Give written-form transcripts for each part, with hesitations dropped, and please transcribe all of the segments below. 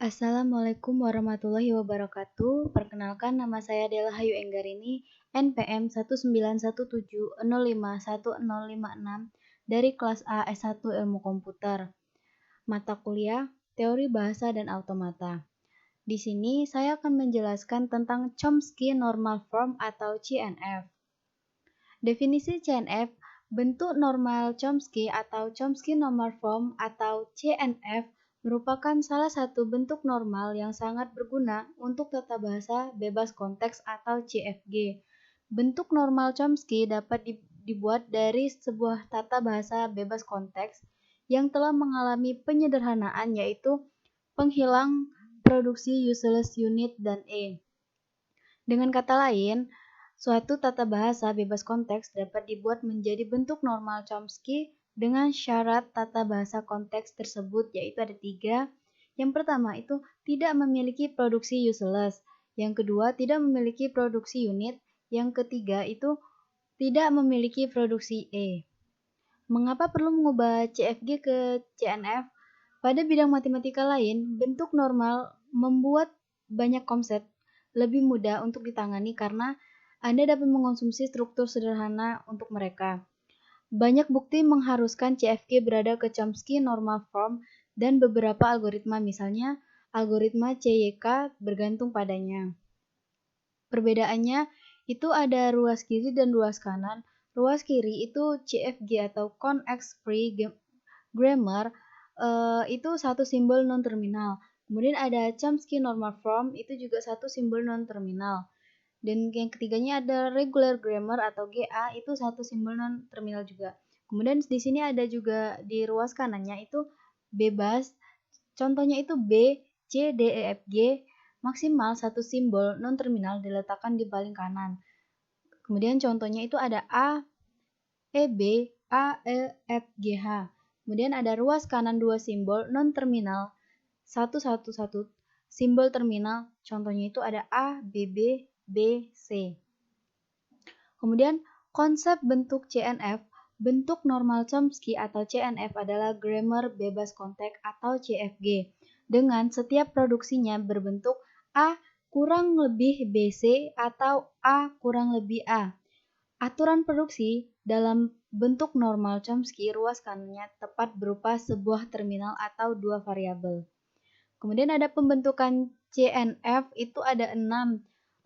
Assalamualaikum warahmatullahi wabarakatuh. Perkenalkan, nama saya Dela Hayu Enggarini, NPM 19170511056 dari kelas A S1 Ilmu Komputer. Mata kuliah Teori Bahasa dan Automata. Di sini saya akan menjelaskan tentang Chomsky Normal Form atau CNF. Definisi CNF, bentuk normal Chomsky atau Chomsky Normal Form atau CNF merupakan salah satu bentuk normal yang sangat berguna untuk tata bahasa bebas konteks atau CFG. Bentuk normal Chomsky dapat dibuat dari sebuah tata bahasa bebas konteks yang telah mengalami penyederhanaan, yaitu penghilang produksi useless unit dan E. Dengan kata lain, suatu tata bahasa bebas konteks dapat dibuat menjadi bentuk normal Chomsky dengan syarat tata bahasa konteks tersebut, yaitu ada 3. Yang pertama itu tidak memiliki produksi useless. Yang kedua, tidak memiliki produksi unit. Yang ketiga itu tidak memiliki produksi E. Mengapa perlu mengubah CFG ke CNF? Pada bidang matematika lain, bentuk normal membuat banyak konsep lebih mudah untuk ditangani karena Anda dapat mengonsumsi struktur sederhana untuk mereka. Banyak bukti mengharuskan CFG berada ke Chomsky Normal Form dan beberapa algoritma, misalnya algoritma CYK bergantung padanya. Perbedaannya itu ada ruas kiri dan ruas kanan. Ruas kiri itu CFG atau Convex Free Grammar, itu satu simbol non-terminal. Kemudian ada Chomsky Normal Form, itu juga satu simbol non-terminal. Dan yang ketiganya ada Regular Grammar atau GA, itu satu simbol non-terminal juga. Kemudian di sini ada juga di ruas kanannya itu bebas. Contohnya itu B, C, D, E, F, G, maksimal satu simbol non-terminal diletakkan di paling kanan. Kemudian contohnya itu ada A, E, B, A, E, F, G, H. Kemudian ada ruas kanan dua simbol non-terminal, satu simbol terminal, contohnya itu ada A, B, B, B, C. Kemudian konsep bentuk CNF, bentuk normal Chomsky atau CNF adalah grammar bebas konteks atau CFG, dengan setiap produksinya berbentuk A kurang lebih BC atau A kurang lebih A. Aturan produksi dalam bentuk normal Chomsky ruas kanannya tepat berupa sebuah terminal atau dua variabel. Kemudian ada pembentukan CNF, itu ada 6.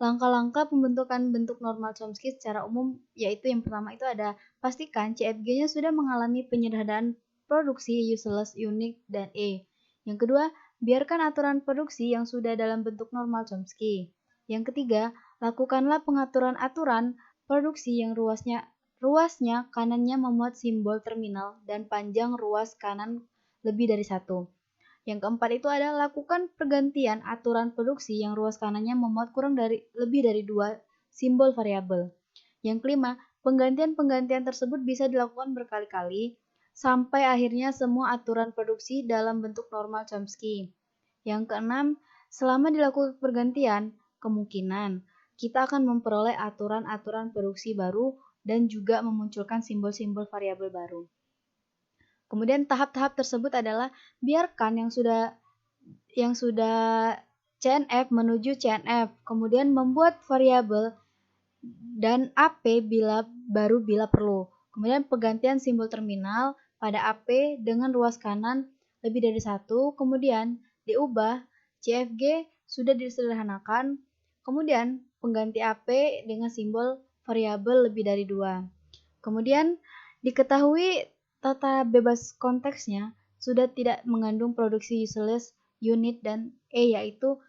Langkah-langkah pembentukan bentuk normal Chomsky secara umum, yaitu yang pertama itu ada pastikan CFG-nya sudah mengalami penyederhanaan produksi useless, unit, dan E. Yang kedua, biarkan aturan produksi yang sudah dalam bentuk normal Chomsky. Yang ketiga, lakukanlah pengaturan aturan produksi yang ruasnya kanannya memuat simbol terminal dan panjang ruas kanan lebih dari 1. Yang keempat itu adalah lakukan pergantian aturan produksi yang ruas kanannya memuat lebih dari 2 simbol variabel. Yang kelima, penggantian tersebut bisa dilakukan berkali-kali sampai akhirnya semua aturan produksi dalam bentuk normal Chomsky. Yang keenam, selama dilakukan pergantian, kemungkinan kita akan memperoleh aturan-aturan produksi baru dan juga memunculkan simbol-simbol variabel baru. Kemudian tahap-tahap tersebut adalah biarkan yang sudah CNF menuju CNF, kemudian membuat variabel dan AP bila perlu. Kemudian penggantian simbol terminal pada AP dengan ruas kanan lebih dari 1, kemudian diubah CFG sudah disederhanakan, kemudian pengganti AP dengan simbol variabel lebih dari 2. Kemudian diketahui tata bebas konteksnya sudah tidak mengandung produksi useless, unit, dan E, yaitu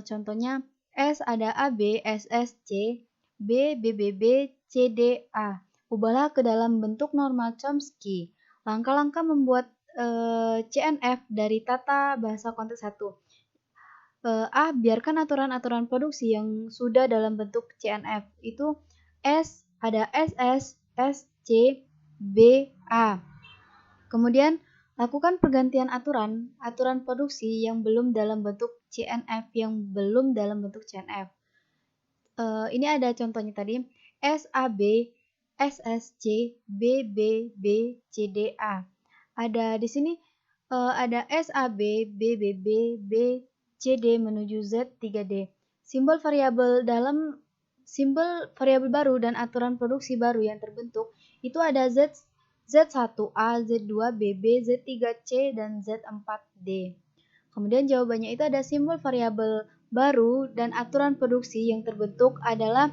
contohnya S ada AB, SS, C, B, BBB, CD, A. Ubahlah ke dalam bentuk normal Chomsky. Langkah-langkah membuat CNF dari tata bahasa konteks 1. A. Biarkan aturan-aturan produksi yang sudah dalam bentuk CNF. Itu S ada SS, SC, B, A. Kemudian lakukan pergantian aturan produksi yang belum dalam bentuk CNF, ini ada contohnya tadi, SAB, SSC, BBB, CDA. Ada di sini Ada SAB, BBB, BCD menuju Z3D. Simbol variabel baru dan aturan produksi baru yang terbentuk itu ada Z1A, Z2BB, Z3C, dan Z4D. Kemudian jawabannya itu ada simbol variabel baru dan aturan produksi yang terbentuk adalah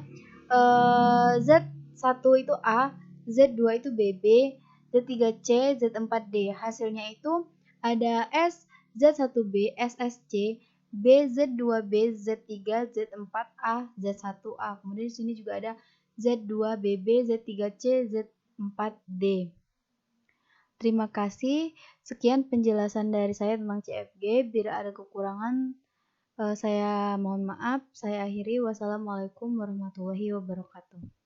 Z1 itu A, Z2 itu BB, Z3C, Z4D. Hasilnya itu ada S, Z1B, SSC, B, Z2B, Z3, Z4A, Z1A. Kemudian di sini juga ada Z2BB, Z3C, Z4D. Terima kasih. Sekian penjelasan dari saya tentang CFG. Bila ada kekurangan, saya mohon maaf. Saya akhiri. Wassalamualaikum warahmatullahi wabarakatuh.